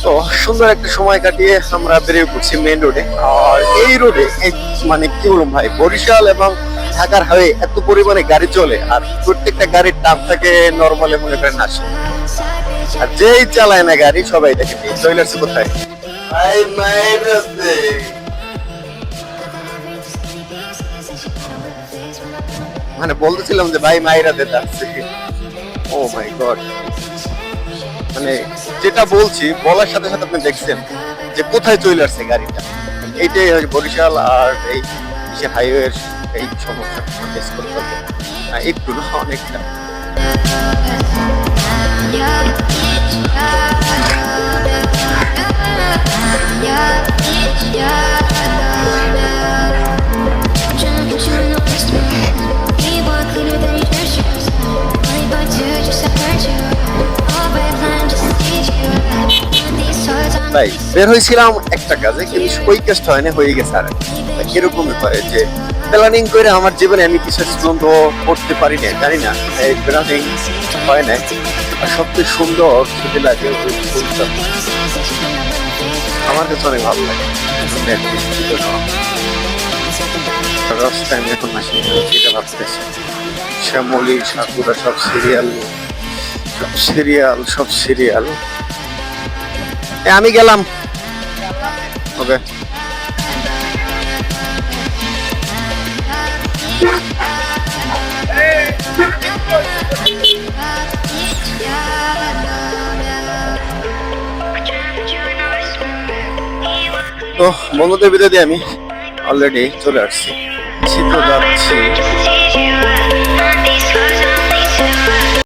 তো সুন্দর একটা সময় কাটিয়ে আমরা বেরিয়ে পড়ছি মেইন রোডে। আর এই রোডে মানে কি বলুন ভাই, বরিশাল এবং ঢাকার হাইওয়ে এত পরিমাণে গাড়ি চলে, আর প্রত্যেকটা গাড়ির টাপ থাকে নর্মালি মনে করেন 80। আর যেই চালায় না গাড়ি সবাই দেখে চলে আসছে কোথায়। মানে বলতেছিলাম যে ভাই মাইরা দিতে আসছে। ও মাই গড, মানে যেটা বলছি বলার সাথে সাথে আপনি দেখছেন যে কোথায় চলে আসছে গাড়িটা। এইটাই হচ্ছে বরিশাল আর এই হাইওয়ের এই সমস্যা ফেস করতে হবে একটু না অনেকটা। ভাই বের হয়েছিলাম একটা কাজে, কিন্তু ওই কাজটা হয়নি, হয়ে গেছে আর এরকমই করে যে প্ল্যানিং করে আমার জীবনে আমি কিছু পর্যন্ত করতে পারি না, জানি না এই প্ল্যানিং হয় না। আর সবচেয়ে সুন্দর ছবি লাগে ওই ফুলটা, আমার কাছে অনেক ভালো লাগে। রাস্তায় আমি এখন আসি এটা ভাবতেছি, শ্যামলি সাকুরা সব সিরিয়াল সব সিরিয়াল। আমি গেলাম, ওকে। তো বন্ধুদের বিদায় দিয়ে আমি অলরেডি চলে আসছি, যাচ্ছি।